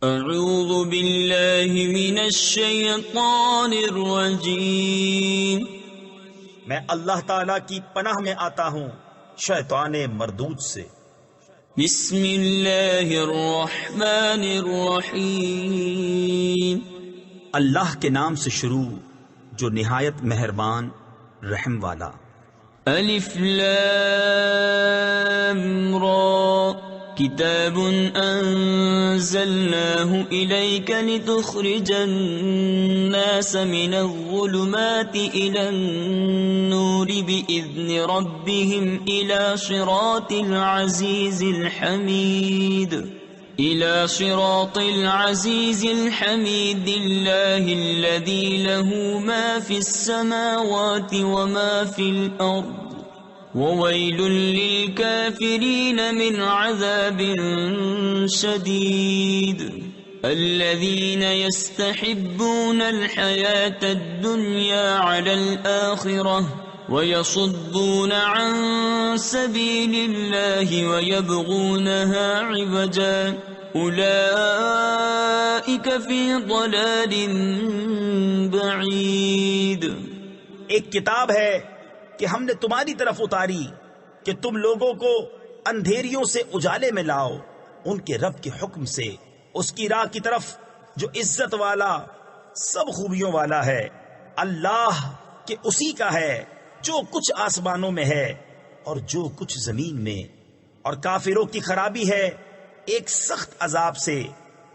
اعوذ باللہ من الشیطان الرجیم، میں اللہ تعالیٰ کی پناہ میں آتا ہوں شیطان مردود سے۔ بسم اللہ الرحمن الرحیم، اللہ کے نام سے شروع جو نہایت مہربان رحم والا۔ الف لام را، کتاب انزلناه الیک لتخرج الناس من الظلمات الى النور باذن ربهم الى صراط العزیز الحمید، إلى صراط العزيز الحميد الله الذي له ما في السماوات وما في الأرض وويل للكافرين من عذاب شديد، الذين يستحبون الحياة الدنيا على الآخرة ويصدون عن سبيل الله ويبغونها عوجا أولئك في ضلال بعيد۔ ایک کتاب ہے کہ ہم نے تمہاری طرف اتاری کہ تم لوگوں کو اندھیریوں سے اجالے میں لاؤ ان کے رب کے حکم سے اس کی راہ کی طرف جو عزت والا سب خوبیوں والا ہے۔ اللہ کہ اسی کا ہے جو کچھ آسمانوں میں ہے اور جو کچھ زمین میں، اور کافروں کی خرابی ہے ایک سخت عذاب سے،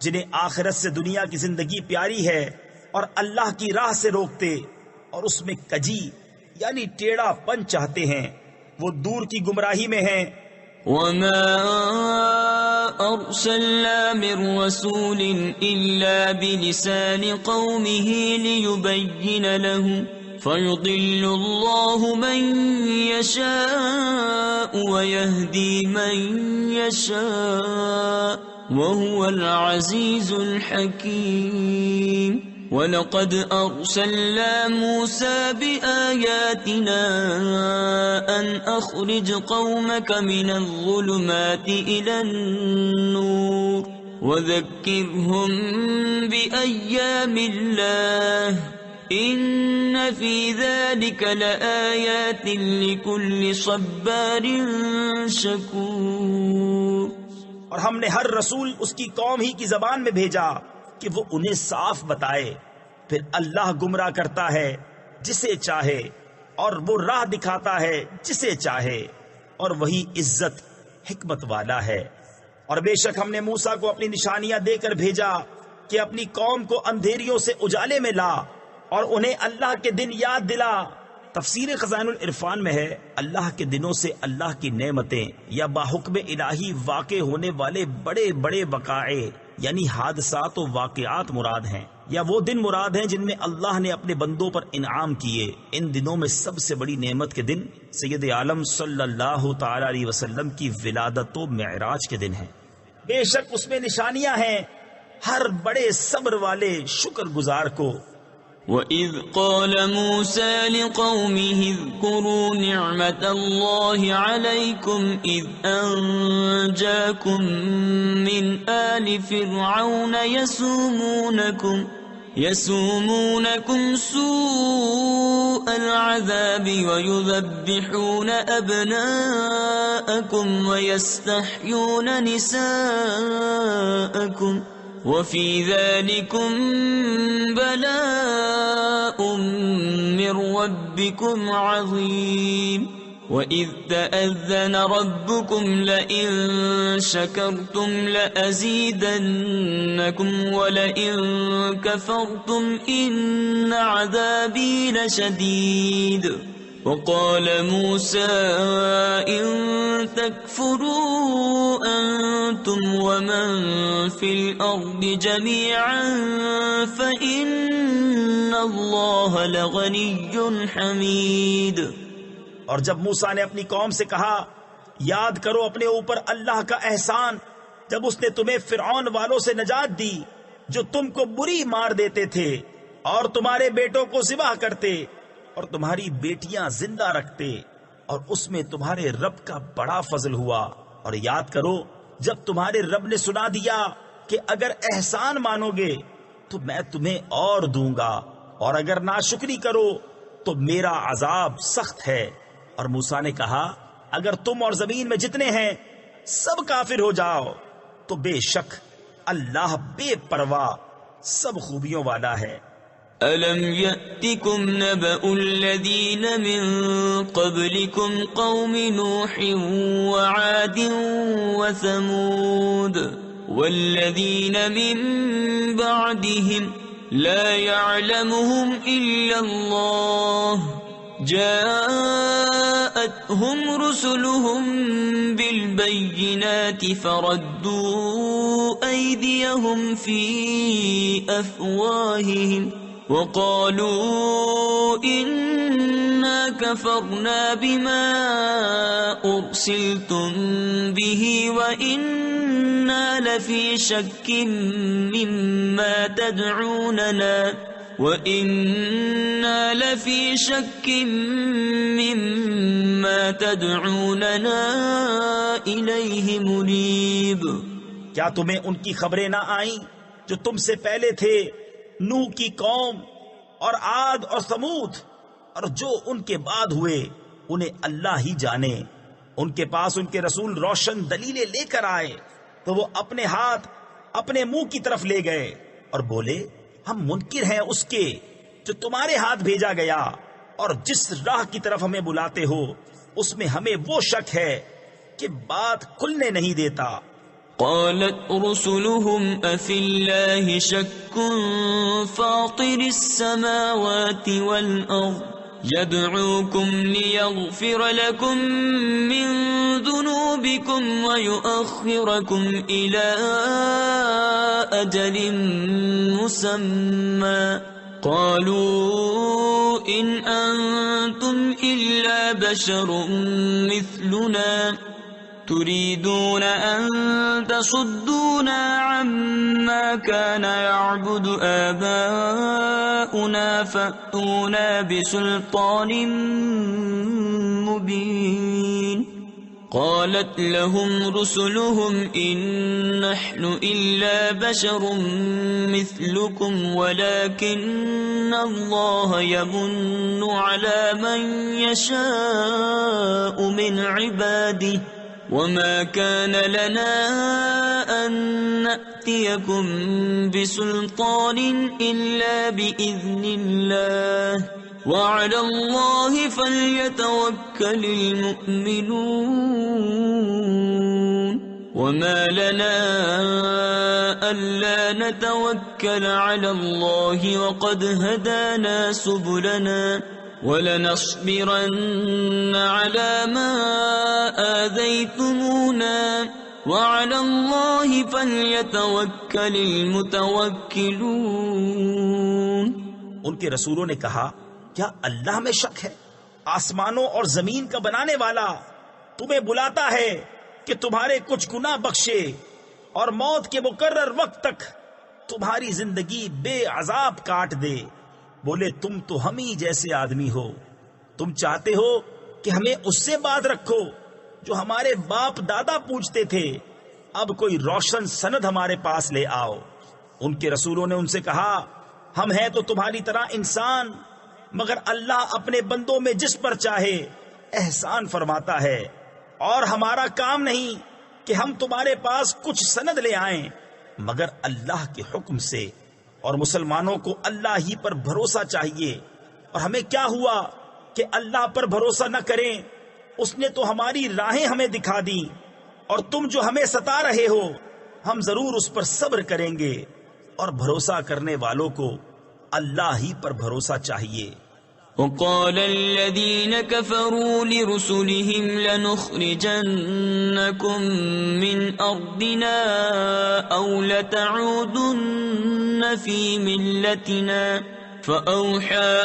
جنہیں آخرت سے دنیا کی زندگی پیاری ہے اور اللہ کی راہ سے روکتے اور اس میں کجی یعنی ٹیڑھا پن چاہتے ہیں، وہ دور کی گمراہی میں ہیں۔ وما أرسلنا من رسول إلا بلسان قومه ليبين لهم فيضل الله من يشاء ويهدي من يشاء وهو العزيز الحكيم، وَلَقَدْ أَرْسَلْنَا مُوسَى بِآيَاتِنَا أَنْ أَخْرِجْ قَوْمَكَ مِنَ الظُّلُمَاتِ إِلَى النُّورِ وَذَكِّرْهُمْ بِأَيَّامِ اللَّهِ إِنَّ فِي ذَلِكَ لَآيَاتٍ لِكُلِّ صَبَّارٍ شَكُورٍ۔ اور ہم نے ہر رسول اس کی قوم ہی کی زبان میں بھیجا کہ وہ انہیں صاف بتائے، پھر اللہ گمراہ کرتا ہے جسے چاہے اور وہ راہ دکھاتا ہے جسے چاہے، اور وہی عزت حکمت والا ہے۔ اور بے شک ہم نے موسیٰ کو اپنی نشانیاں دے کر بھیجا کہ اپنی قوم کو اندھیریوں سے اجالے میں لا اور انہیں اللہ کے دن یاد دلا۔ تفسیر خزائن العرفان میں ہے اللہ کے دنوں سے اللہ کی نعمتیں یا باحکم الہی واقع ہونے والے بڑے بڑے وقائع یعنی حادثات و واقعات مراد ہیں، یا وہ دن مراد ہیں جن میں اللہ نے اپنے بندوں پر انعام کیے۔ ان دنوں میں سب سے بڑی نعمت کے دن سید عالم صلی اللہ تعالی علیہ وسلم کی ولادت و معراج کے دن ہیں۔ بے شک اس میں نشانیاں ہیں ہر بڑے صبر والے شکر گزار کو۔ وَإِذْ قَالَ مُوسَى لِقَوْمِهِ اذْكُرُوا نِعْمَةَ اللَّهِ عَلَيْكُمْ إِذْ أَنْجَاكُمْ مِنْ آلِ فِرْعَوْنَ يَسُومُونَكُمْ سُوءَ الْعَذَابِ وَيُذَبِّحُونَ أَبْنَاءَكُمْ وَيَسْتَحْيُونَ نِسَاءَكُمْ وَفِي ذَلِكُمْ بَلَاءٌ مِّن رَّبِّكُمْ عَظِيمٌ، وَإِذْ تَأَذَّنَ رَبُّكُمْ لَئِن شَكَرْتُمْ لَأَزِيدَنَّكُمْ وَلَئِن كَفَرْتُمْ إِنَّ عَذَابِي لَشَدِيدٌ۔ وَقَالَ مُوسَى إِن تَكْفُرُوا أَنتُمْ وَمَن فِي الْأَرْضِ جَمِيعًا فَإِنَّ اللَّهَ لَغَنِيٌّ حَمِيدٌ۔ اور جب موسیٰ نے اپنی قوم سے کہا یاد کرو اپنے اوپر اللہ کا احسان جب اس نے تمہیں فرعون والوں سے نجات دی جو تم کو بری مار دیتے تھے اور تمہارے بیٹوں کو ذبح کرتے اور تمہاری بیٹیاں زندہ رکھتے، اور اس میں تمہارے رب کا بڑا فضل ہوا۔ اور یاد کرو جب تمہارے رب نے سنا دیا کہ اگر احسان مانو گے تو میں تمہیں اور دوں گا، اور اگر ناشکری کرو تو میرا عذاب سخت ہے۔ اور موسیٰ نے کہا اگر تم اور زمین میں جتنے ہیں سب کافر ہو جاؤ تو بے شک اللہ بے پرواہ سب خوبیوں والا ہے۔ أَلَمْ يَأْتِكُمْ نَبَأُ الَّذِينَ مِنْ قَبْلِكُمْ قَوْمِ نُوحٍ وَعَادٍ وَثَمُودَ وَالَّذِينَ مِنْ بَعْدِهِمْ لَا يَعْلَمُهُمْ إِلَّا اللَّهُ جَاءَتْهُمْ رُسُلُهُم بِالْبَيِّنَاتِ فَرَدُّوا أَيْدِيَهُمْ فِي أَفْوَاهِهِمْ وَقَالُوا إِنَّا كَفَرْنَا بِمَا أُرْسِلْتُمْ بِهِ وَإِنَّا لَفِي شَكٍّ مِّمَّا تَدْعُونَنَا إِلَيْهِ مُرِيبٍ۔ کیا تمہیں ان کی خبریں نہ آئیں جو تم سے پہلے تھے، نوح کی قوم اور عاد اور ثمود، اور جو ان کے بعد ہوئے انہیں اللہ ہی جانے۔ ان کے پاس ان کے رسول روشن دلیلیں لے کر آئے تو وہ اپنے ہاتھ اپنے منہ کی طرف لے گئے اور بولے ہم منکر ہیں اس کے جو تمہارے ہاتھ بھیجا گیا، اور جس راہ کی طرف ہمیں بلاتے ہو اس میں ہمیں وہ شک ہے کہ بات کھلنے نہیں دیتا۔ قالت رسلهم أفي الله شك فاطر السماوات والأرض يدعوكم ليغفر لكم من ذنوبكم ويؤخركم إلى أجل مسمى قالوا إن أنتم إلا بشر مثلنا تريدون أن تصدونا عما كان يعبد آباؤنا فأتونا بسلطان مبين۔ قالت لهم رسلهم إن نحن إلا بشر مثلكم ولكن الله يمن على من يشاء من عباده وما كان لنا أن نأتيكم بسلطان إلا بإذن الله وعلى الله فليتوكل المؤمنون وما لنا ألا نتوكل على الله وقد هدانا سبلنا وَلَنَصْبِرَنَّ عَلَى مَا آذَيْتُمُونَا وَعَلَى اللَّهِ فَلْيَتَوَكَّلِ الْمُتَوَكِّلُونَ۔ ان کے رسولوں نے کہا کیا اللہ میں شک ہے؟ آسمانوں اور زمین کا بنانے والا تمہیں بلاتا ہے کہ تمہارے کچھ گناہ بخشے اور موت کے مقرر وقت تک تمہاری زندگی بے عذاب کاٹ دے۔ بولے تم تو ہم ہی جیسے آدمی ہو، تم چاہتے ہو کہ ہمیں اس سے بات رکھو جو ہمارے باپ دادا پوچھتے تھے، اب کوئی روشن سند ہمارے پاس لے آؤ۔ ان کے رسولوں نے ان سے کہا ہم ہیں تو تمہاری طرح انسان، مگر اللہ اپنے بندوں میں جس پر چاہے احسان فرماتا ہے، اور ہمارا کام نہیں کہ ہم تمہارے پاس کچھ سند لے آئیں مگر اللہ کے حکم سے، اور مسلمانوں کو اللہ ہی پر بھروسہ چاہیے۔ اور ہمیں کیا ہوا کہ اللہ پر بھروسہ نہ کریں؟ اس نے تو ہماری راہیں ہمیں دکھا دی، اور تم جو ہمیں ستا رہے ہو ہم ضرور اس پر صبر کریں گے، اور بھروسہ کرنے والوں کو اللہ ہی پر بھروسہ چاہیے۔ وقال الذين كفروا لرسلهم لنخرجنكم من أرضنا أو لتعودن في ملتنا فأوحى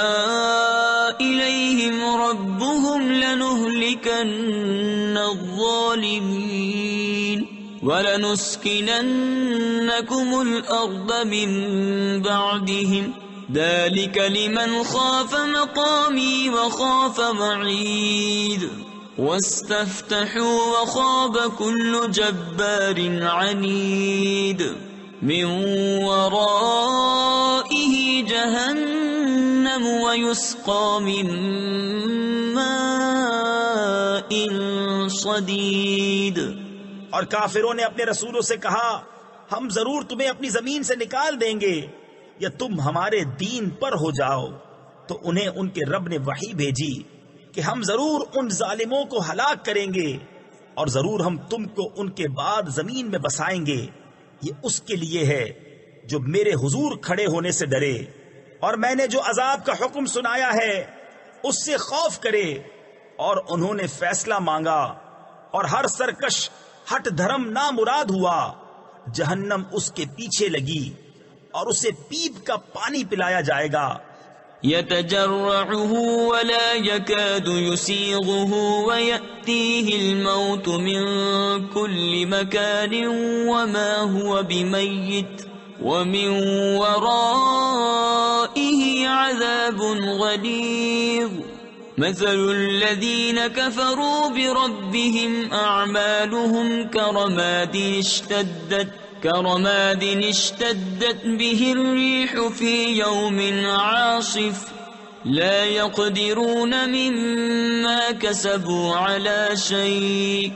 إليهم ربهم لنهلكن الظالمين ولنسكننكم الأرض من بعدهم ذلك لمن خاف مقامي وخاف وعيد واستفتحوا وخاب كل جبار عنيد من ورائه جهنم ويسقى من ماء صديد. اور کافروں نے اپنے رسولوں سے کہا ہم ضرور تمہیں اپنی زمین سے نکال دیں گے یا تم ہمارے دین پر ہو جاؤ. تو انہیں ان کے رب نے وحی بھیجی کہ ہم ضرور ان ظالموں کو ہلاک کریں گے اور ضرور ہم تم کو ان کے بعد زمین میں بسائیں گے. یہ اس کے لیے ہے جو میرے حضور کھڑے ہونے سے ڈرے اور میں نے جو عذاب کا حکم سنایا ہے اس سے خوف کرے. اور انہوں نے فیصلہ مانگا اور ہر سرکش ہٹ دھرم نامراد ہوا. جہنم اس کے پیچھے لگی اور اسے پیپ کا پانی پلایا جائے گا. يتجرعه ولا يكاد يسيغه ويأتيه الموت من كل مكان وما هو بميت ومن ورائه عذاب غليظ. مثل الذين كفروا بربهم أعمالهم كرماد اشتدت به الريح في يوم عاصف لا يقدرون مما كسبوا على شيء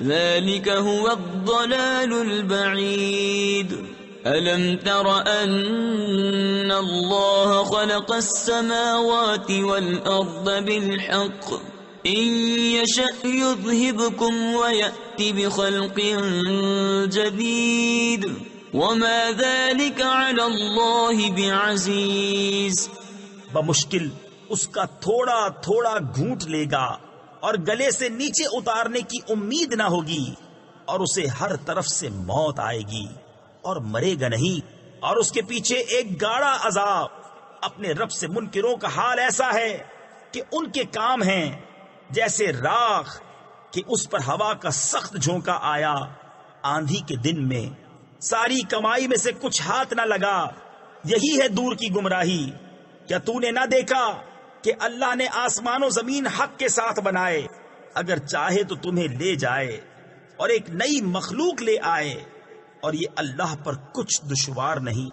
ذلك هو الضلال البعيد. ألم تر أن الله خلق السماوات والأرض بالحق إن يشأ يذهبكم ويأتي بخلق جديد وما ذلك على الله بعزيز. بمشکل اس کا تھوڑا تھوڑا گھونٹ لے گا اور گلے سے نیچے اتارنے کی امید نہ ہوگی اور اسے ہر طرف سے موت آئے گی اور مرے گا نہیں اور اس کے پیچھے ایک گاڑا عذاب. اپنے رب سے منکروں کا حال ایسا ہے کہ ان کے کام ہیں جیسے راکھ کہ اس پر ہوا کا سخت جھونکا آیا آندھی کے دن میں. ساری کمائی میں سے کچھ ہاتھ نہ لگا. یہی ہے دور کی گمراہی. کیا تو نے نہ دیکھا کہ اللہ نے آسمان و زمین حق کے ساتھ بنائے؟ اگر چاہے تو تمہیں لے جائے اور ایک نئی مخلوق لے آئے اور یہ اللہ پر کچھ دشوار نہیں.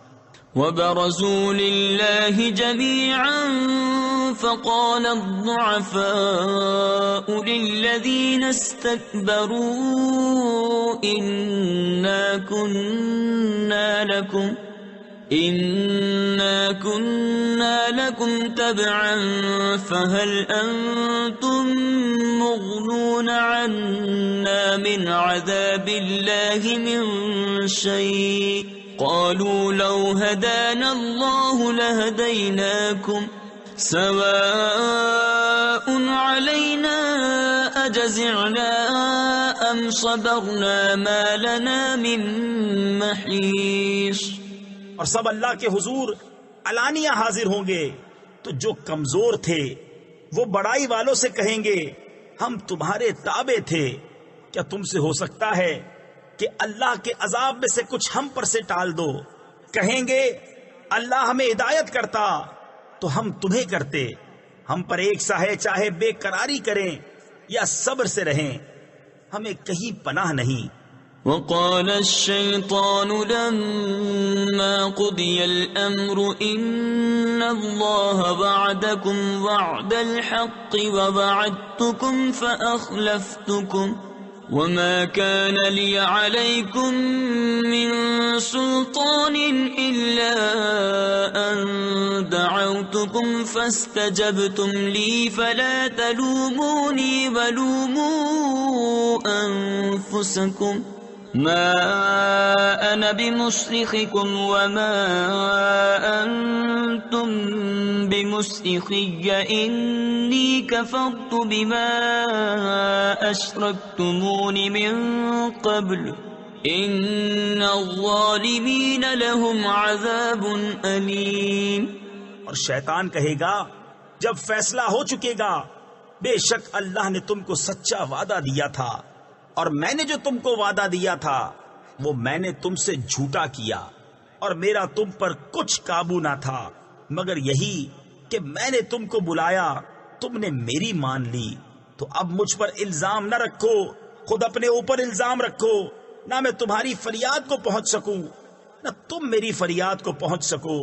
وَبَرَزُوا لِلَّهِ جَمِيعًا فَقَالَ الضُّعَفَاءُ لِلَّذِينَ اسْتَكْبَرُوا إِنَّا كُنَّا لَكُمْ تَبْعًا فَهَلْ أَنْتُمْ مُغْنُونَ عَنَّا مِنْ عَذَابِ اللَّهِ مِنْ شَيْءٍ قالوا لو هدانا الله لهديناكم سواء علينا أجزعنا أم صبرنا ما لنا من محيص. اور سب اللہ کے حضور علانیہ حاضر ہوں گے تو جو کمزور تھے وہ بڑائی والوں سے کہیں گے ہم تمہارے تابع تھے. کیا تم سے ہو سکتا ہے کہ اللہ کے عذاب میں سے کچھ ہم پر سے ٹال دو؟ کہیں گے اللہ ہمیں ہدایت کرتا تو ہم تمہیں کرتے. ہم پر ایک سا ہے چاہے بے قراری کریں یا صبر سے رہیں ہمیں کہیں پناہ نہیں. وقال الشيطان لما قضي الأمر إن الله وعدكم وعد الحق ووعدتكم فأخلفتكم وما كان لي عليكم من سلطان إلا أن دعوتكم فاستجبتم لي فلا تلوموني ولوموا أنفسكم ما أنا بمصرخكم وما أنتم بمصرخي إني كفرت بما أشركتمون من قبل إن الظالمين لهم عذاب أليم. اور شیطان کہے گا جب فیصلہ ہو چکے گا بے شک اللہ نے تم کو سچا وعدہ دیا تھا اور میں نے جو تم کو وعدہ دیا تھا وہ میں نے تم سے جھوٹا کیا اور میرا تم پر کچھ قابو نہ تھا مگر یہی کہ میں نے تم کو بلایا تم نے میری مان لی. تو اب مجھ پر الزام نہ رکھو خود اپنے اوپر الزام رکھو نہ میں تمہاری فریاد کو پہنچ سکوں نہ تم میری فریاد کو پہنچ سکو۔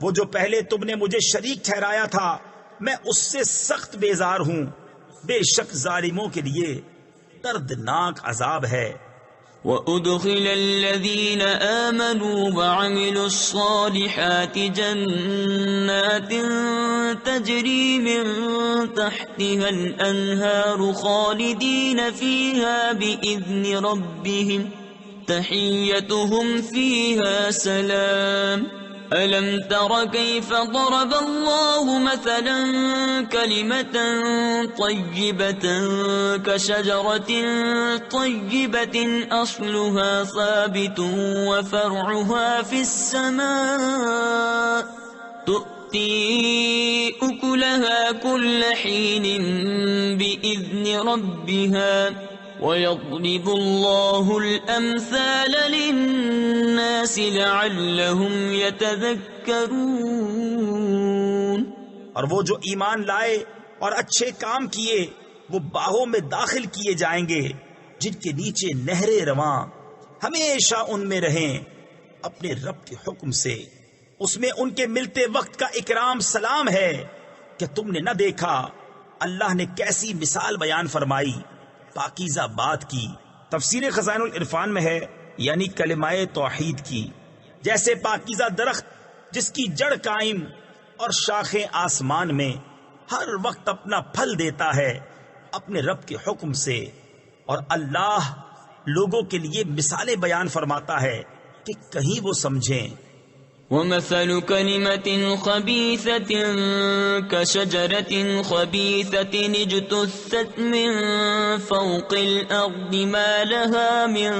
وہ جو پہلے تم نے مجھے شریک ٹھہرایا تھا میں اس سے سخت بیزار ہوں۔ بے شک ظالموں کے لیے دردناک عذاب ہے۔ وَأُدْخِلَ الَّذِينَ آمَنُوا وَعَمِلُوا الصَّالِحَاتِ جَنَّاتٍ تَجْرِي مِن تَحْتِهَا الْأَنْهَارُ خَالِدِينَ فِيهَا بِإِذْنِ رَبِّهِمْ تَحِيَّتُهُمْ فِيهَا سَلَامٌ أَلَمْ تَرَ كَيْفَ ضَرَبَ اللَّهُ مَثَلًا كَلِمَةً طَيِّبَةً كَشَجَرَةٍ طَيِّبَةٍ أَصْلُهَا ثَابِتٌ وَفَرْعُهَا فِي السَّمَاءِ تُؤْتِي أُكُلَهَا كُلَّ حِينٍ بِإِذْنِ رَبِّهَا وَيَضْرِبُ اللَّهُ الْأَمْثَالَ لِلنَّاسِ لَعَلَّهُمْ يَتَذَكَّرُونَ۔ اور وہ جو ایمان لائے اور اچھے کام کیے وہ باغوں میں داخل کیے جائیں گے جن کے نیچے نہریں رواں ہمیشہ ان میں رہیں اپنے رب کے حکم سے۔ اس میں ان کے ملتے وقت کا اکرام سلام ہے۔ کہ تم نے نہ دیکھا اللہ نے کیسی مثال بیان فرمائی پاکیزہ بات کی۔ تفسیر خزائن العرفان میں ہے یعنی کلمہ توحید کی۔ جیسے پاکیزہ درخت جس کی جڑ قائم اور شاخیں آسمان میں ہر وقت اپنا پھل دیتا ہے اپنے رب کے حکم سے، اور اللہ لوگوں کے لیے مثالیں بیان فرماتا ہے کہ کہیں وہ سمجھیں۔ وَمَثَلُ كَلِمَةٍ خَبِيثَةٍ كَشَجَرَةٍ خَبِيثَةٍ اجْتُثَّتْ مِنْ فَوْقِ الْأَرْضِ مَا لَهَا مِنْ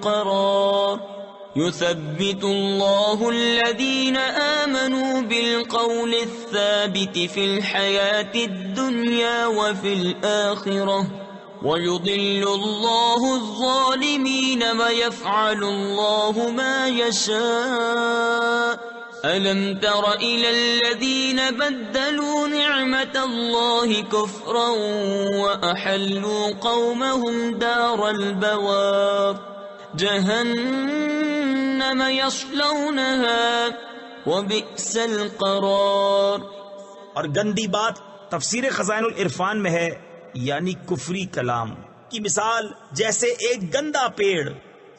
قَرَارٍ يُثَبِّتُ اللَّهُ الَّذِينَ آمَنُوا بِالْقَوْلِ الثَّابِتِ فِي الْحَيَاةِ الدُّنْيَا وَفِي الْآخِرَةِ وَيُضِلُّ اللَّهُ الظَّالِمِينَ وَيَفْعَلُ اللَّهُ مَا يَشَاءُ أَلَمْ تَرَ إِلَى الَّذِينَ بَدَّلُوا نِعْمَةَ اللَّهِ كُفْرًا وَأَحَلُّوا قَوْمَهُمْ دَارَ الْبَوَارِ جَهَنَّمَ يَصْلَوْنَهَا وَبِئْسَ الْقَرَارُ۔ اور گندی بات تفسیر خزائن العرفان میں ہے یعنی کفری کلام کی مثال جیسے ایک گندا پیڑ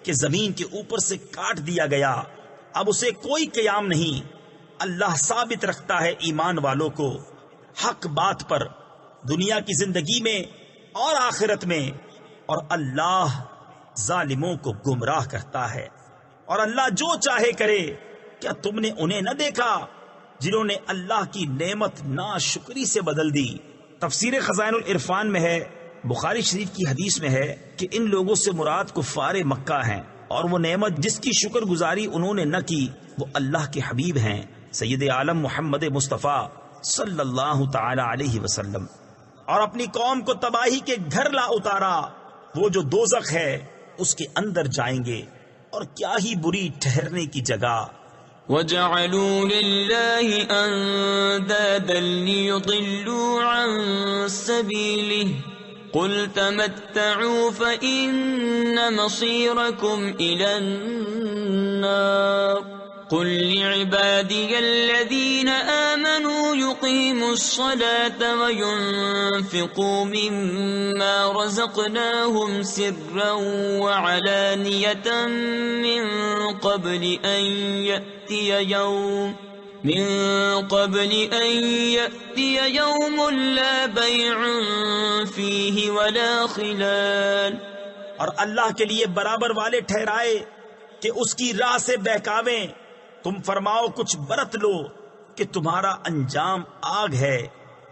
کہ زمین کے اوپر سے کاٹ دیا گیا، اب اسے کوئی قیام نہیں۔ اللہ ثابت رکھتا ہے ایمان والوں کو حق بات پر دنیا کی زندگی میں اور آخرت میں، اور اللہ ظالموں کو گمراہ کرتا ہے۔ اور اللہ جو چاہے کرے۔ کیا تم نے انہیں نہ دیکھا جنہوں نے اللہ کی نعمت ناشکری سے بدل دی؟ تفسیر خزائن العرفان میں ہے بخاری شریف کی حدیث میں ہے کہ ان لوگوں سے مراد کفار مکہ ہیں، اور وہ نعمت جس کی شکر گزاری انہوں نے نہ کی وہ اللہ کے حبیب ہیں سید عالم محمد مصطفیٰ صلی اللہ تعالی علیہ وسلم، اور اپنی قوم کو تباہی کے گھر لا اتارا۔ وہ جو دوزخ ہے اس کے اندر جائیں گے، اور کیا ہی بری ٹھہرنے کی جگہ۔ وَجَعَلُوا لِلَّهِ أَنْدَادًا لِيُضِلُّوا عَنْ سَبِيلِهِ قُلْ تَمَتَّعُوا فَإِنَّ مَصِيرَكُمْ إِلَى النَّارِ قُلْ لِعِبَادِيَ الَّذِينَ آمَنُوا يُقِيمُوا الصَّلَاةَ وَيُنْفِقُوا مِمَّا رَزَقْنَاهُمْ سِرًّا وَعَلَانِيَةً مِّن قَبْلِ أَنْ يَأْتِيَ يَوْمٌ لَا بَيْعٌ فِيهِ وَلَا خِلَالٌ۔ اور اللہ کے لیے برابر والے ٹھہرائے کہ اس کی راہ سے بہکاویں۔ تم فرماؤ کچھ برت لو کہ تمہارا انجام آگ ہے۔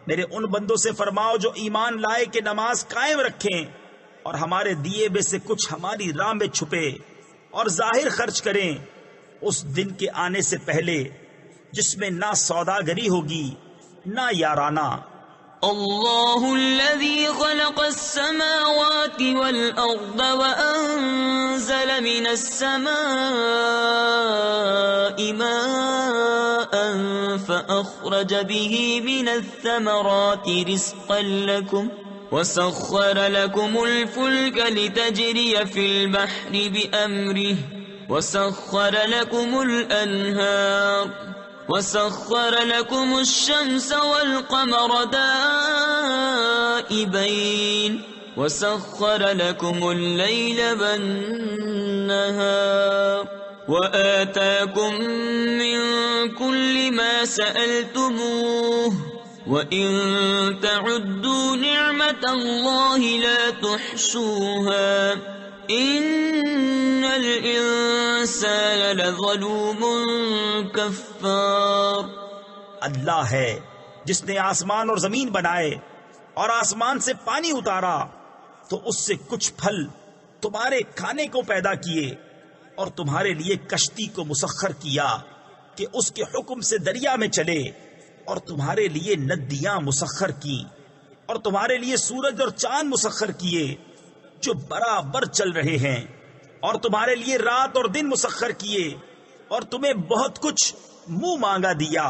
میرے ان بندوں سے فرماؤ جو ایمان لائے کہ نماز قائم رکھیں اور ہمارے دیے میں سے کچھ ہماری راہ میں چھپے اور ظاہر خرچ کریں اس دن کے آنے سے پہلے جس میں نہ سوداگری ہوگی نہ یارانہ۔ اللہ الذي خلق السماوات والأرض وأنزل من السماء ماء فأخرج به من الثمرات رزقا لكم وسخر لكم الفلك لتجري في البحر بأمره وسخر لكم الأنهار وسخر لكم الشمس والقمر دائبين وسخر لكم الليل والنهار وآتاكم من كل ما سألتموه وإن تعدوا نعمة الله لا تحصوها إن الإنسان لظلوم كفار. اللہ ہے جس نے آسمان اور زمین بنائے اور آسمان سے پانی اتارا تو اس سے کچھ پھل تمہارے کھانے کو پیدا کیے اور تمہارے لیے کشتی کو مسخر کیا کہ اس کے حکم سے دریا میں چلے اور تمہارے لیے ندیاں مسخر کی اور تمہارے لیے سورج اور چاند مسخر کیے جو برابر چل رہے ہیں اور تمہارے لیے رات اور دن مسخر کیے اور تمہیں بہت کچھ منہ مانگا دیا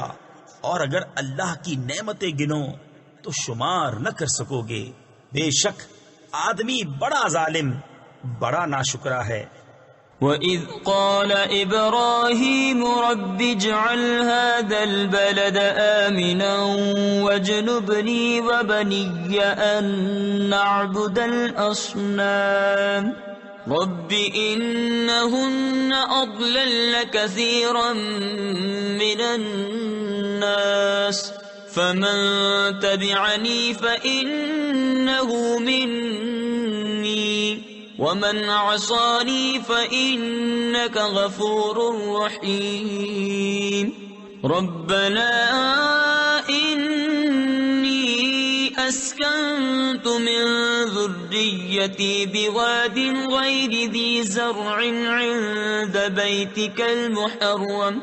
اور اگر اللہ کی نعمتیں گنو تو شمار نہ کر سکو گے. بے شک آدمی بڑا ظالم بڑا ناشکرا ہے. وَإِذْ قَالَ إِبْرَاهِيمُ رَبِّ اجْعَلْ هَذَا الْبَلَدَ آمِنًا وَاجْنُبْنِي وَبَنِيَّ أَن نَّعْبُدَ الْأَصْنَامَ رَبِّ إِنَّهُنَّ أَضْلَلْنَ كَثِيرًا مِّنَ النَّاسِ فَمَن تَبِعَنِي فَإِنَّهُ مِنِّي وَمَنْ عَصَانِي فَإِنَّكَ غَفُورٌ رَحِيمٌ. رَبَّنَا إِنِّي أَسْكَنْتُ مِنْ ذُرِّيَّتِي بِوَادٍ غَيْرِ ذِي زَرْعٍ عِنْدَ بَيْتِكَ الْمُحَرَّمِ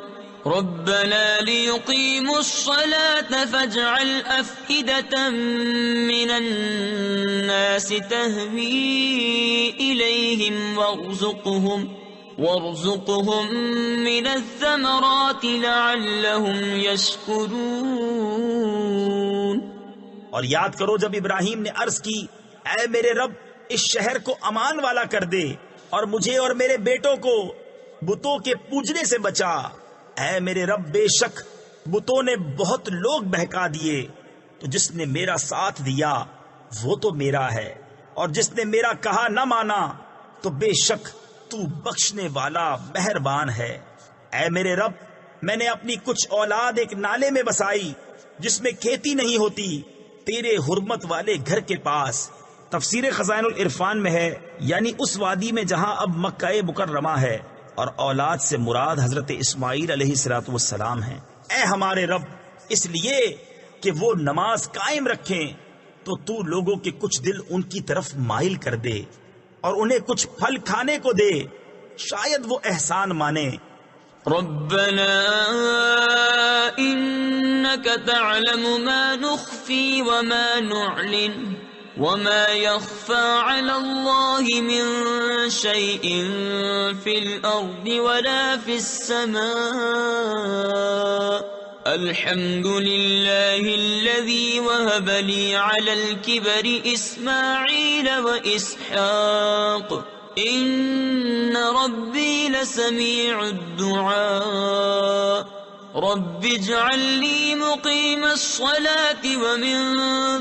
رَبَّنَا لِيُقِيمُوا الصَّلَاةَ فَاجْعَلْ أَفْئِدَةً مِّنَ النَّاسِ تَهْوِي إِلَيْهِمْ وَارْزُقْهُم مِّنَ الثَّمَرَاتِ لَعَلَّهُمْ يَشْكُرُونَ. اور یاد کرو جب ابراہیم نے عرض کی اے میرے رب اس شہر کو امان والا کر دے اور مجھے اور میرے بیٹوں کو بتوں کے پوجنے سے بچا. اے میرے رب بے شک بتوں نے بہت لوگ بہکا دیے تو جس نے میرا ساتھ دیا وہ تو میرا ہے اور جس نے میرا کہا نہ مانا تو بے شک تو بخشنے والا مہربان ہے. اے میرے رب میں نے اپنی کچھ اولاد ایک نالے میں بسائی جس میں کھیتی نہیں ہوتی تیرے حرمت والے گھر کے پاس. تفسیر خزائن العرفان میں ہے یعنی اس وادی میں جہاں اب مکہ مکرمہ ہے اور اولاد سے مراد حضرت اسماعیل علیہ السلام ہیں. اے ہمارے رب اس لیے کہ وہ نماز قائم رکھیں تو تو لوگوں کے کچھ دل ان کی طرف مائل کر دے اور انہیں کچھ پھل کھانے کو دے شاید وہ احسان مانے. ربنا انك تعلم ما نخفي وما نعلن وما يخفى على الله من شيء في الأرض ولا في السماء الحمد لله الذي وهب لي على الكبر إسماعيل وإسحاق إن ربي لسميع الدعاء رب اجعل لي مقيم الصلاة ومن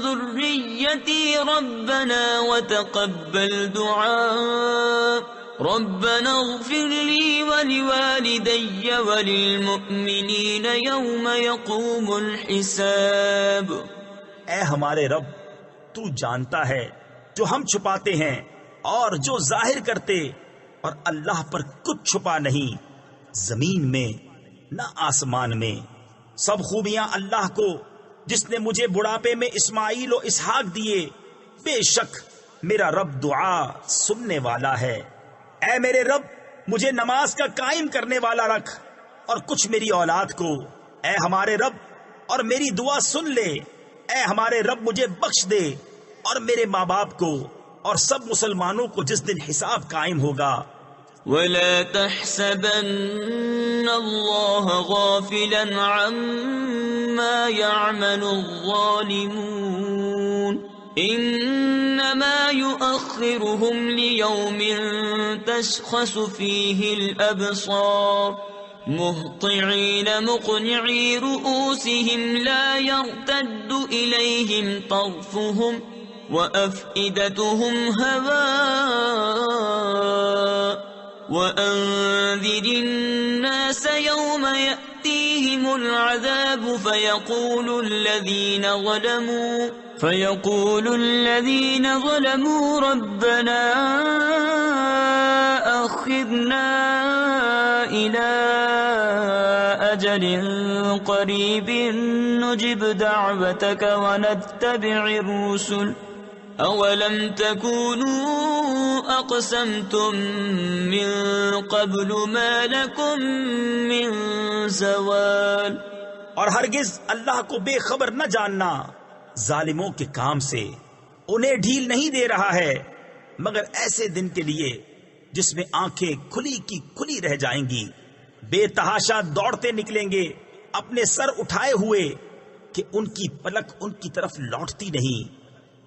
ذريتي ربنا وتقبل دعاء ربنا اغفر لي ولوالدي وللمؤمنين يوم يقوم الحساب. اے ہمارے رب تو جانتا ہے جو ہم چھپاتے ہیں اور جو ظاہر کرتے اور اللہ پر کچھ چھپا نہیں زمین میں نہ آسمان میں. سب خوبیاں اللہ کو جس نے مجھے بڑھاپے میں اسماعیل و اسحاق دیے. بے شک میرا رب دعا سننے والا ہے. اے میرے رب مجھے نماز کا قائم کرنے والا رکھ اور کچھ میری اولاد کو. اے ہمارے رب اور میری دعا سن لے. اے ہمارے رب مجھے بخش دے اور میرے ماں باپ کو اور سب مسلمانوں کو جس دن حساب قائم ہوگا. ولا تحسبن الله غافلا عما يعمل الظالمون إنما يؤخرهم ليوم تشخص فيه الأبصار مهطعين مقنعي رؤوسهم لا يرتد إليهم طرفهم وأفئدتهم هواء وأنذر الناس يوم يأتيهم العذاب فيقول الذين ظلموا ربنا أخذنا إلى أجل قريب نجب دعوتك ونتبع الرسل أولم تكونوا أقسمتم من قبل ما لكم من زوال. اور ہرگز اللہ کو بے خبر نہ جاننا ظالموں کے کام سے انہیں ڈھیل نہیں دے رہا ہے مگر ایسے دن کے لیے جس میں آنکھیں کھلی کی کھلی رہ جائیں گی، بے تحاشا دوڑتے نکلیں گے اپنے سر اٹھائے ہوئے کہ ان کی پلک ان کی طرف لوٹتی نہیں،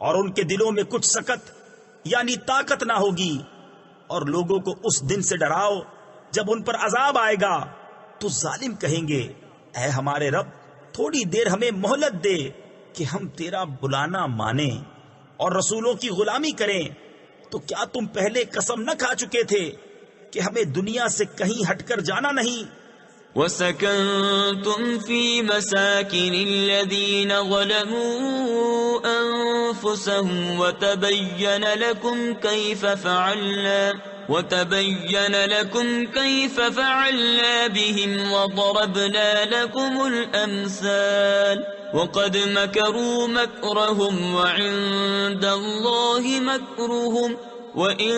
اور ان کے دلوں میں کچھ سکت یعنی طاقت نہ ہوگی. اور لوگوں کو اس دن سے ڈراؤ جب ان پر عذاب آئے گا تو ظالم کہیں گے اے ہمارے رب تھوڑی دیر ہمیں مہلت دے کہ ہم تیرا بلانا مانیں اور رسولوں کی غلامی کریں. تو کیا تم پہلے قسم نہ کھا چکے تھے کہ ہمیں دنیا سے کہیں ہٹ کر جانا نہیں؟ وَسَكَنْتُمْ فِي مَسَاكِنِ الَّذِينَ ظَلَمُوا أَنفُسَهُمْ وَتَبَيَّنَ لَكُمْ كَيْفَ فَعَلْنَا بِهِمْ وَضَرَبْنَا لَكُمُ الْأَمْثَالَ وَقَدْ مَكَرُوا مَكْرَهُمْ وَعِندَ اللَّهِ مَكْرُهُمْ وَإِن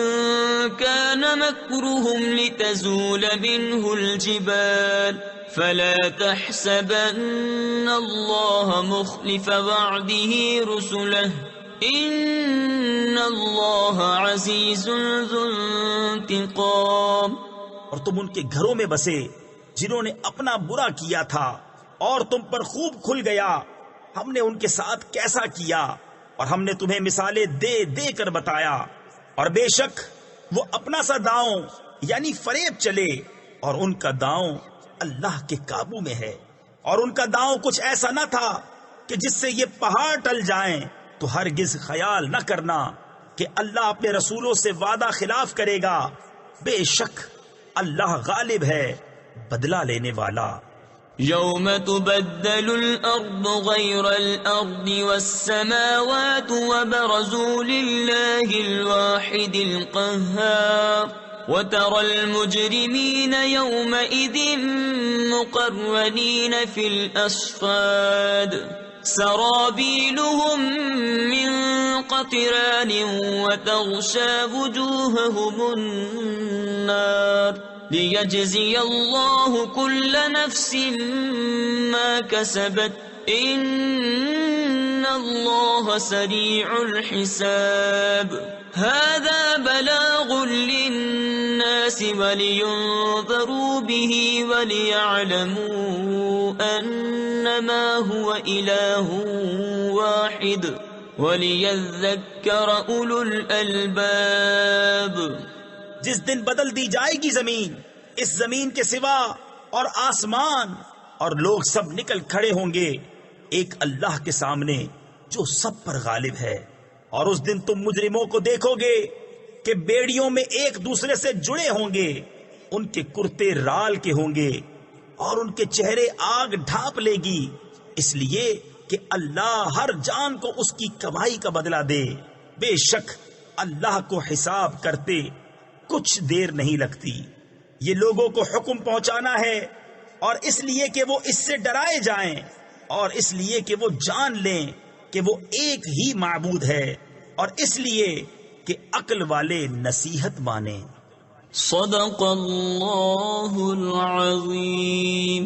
كَانَ مَكْرُهُمْ لِتَزُولَ مِنْهُ الْجِبَالُ فَلَا تَحْسَبَنَّ اللَّهَ مُخْلِفَ وَعْدِهِ رُسُلَهُ إِنَّ اللَّهَ عَزِيزٌ ذُو انتقام. اور تم ان کے گھروں میں بسے جنہوں نے اپنا برا کیا تھا اور تم پر خوب کھل گیا ہم نے ان کے ساتھ کیسا کیا، اور ہم نے تمہیں مثالیں دے دے کر بتایا. اور بے شک وہ اپنا سا داؤں یعنی فریب چلے، اور ان کا داؤں اللہ کے قابو میں ہے. اور ان کا داؤں کچھ ایسا نہ تھا کہ جس سے یہ پہاڑ ٹل جائیں. تو ہرگز خیال نہ کرنا کہ اللہ اپنے رسولوں سے وعدہ خلاف کرے گا، بے شک اللہ غالب ہے بدلہ لینے والا. يوم تبدل الأرض غير الأرض والسماوات وبرزوا لله الواحد القهار وترى المجرمين يومئذ مقرنين في الأصفاد سرابيلهم من قطران وتغشى وجوههم النار ليجزي الله كل نفس ما كسبت إن الله سريع الحساب. هذا بلاغ للناس ولينذروا به وليعلموا أنما هو إله واحد وليذكر أولو الألباب. جس دن بدل دی جائے گی زمین اس زمین کے سوا اور آسمان، اور لوگ سب نکل کھڑے ہوں گے ایک اللہ کے سامنے جو سب پر غالب ہے. اور اس دن تم مجرموں کو دیکھو گے کہ بیڑیوں میں ایک دوسرے سے جڑے ہوں گے، ان کے کرتے رال کے ہوں گے اور ان کے چہرے آگ ڈھانپ لے گی، اس لیے کہ اللہ ہر جان کو اس کی کمائی کا بدلہ دے. بے شک اللہ کو حساب کرتے کچھ دیر نہیں لگتی. یہ لوگوں کو حکم پہنچانا ہے، اور اس لیے کہ وہ اس سے ڈرائے جائیں، اور اس لیے کہ وہ جان لیں کہ وہ ایک ہی معبود ہے، اور اس لیے کہ عقل والے نصیحت مانیں. صدق اللہ العظیم.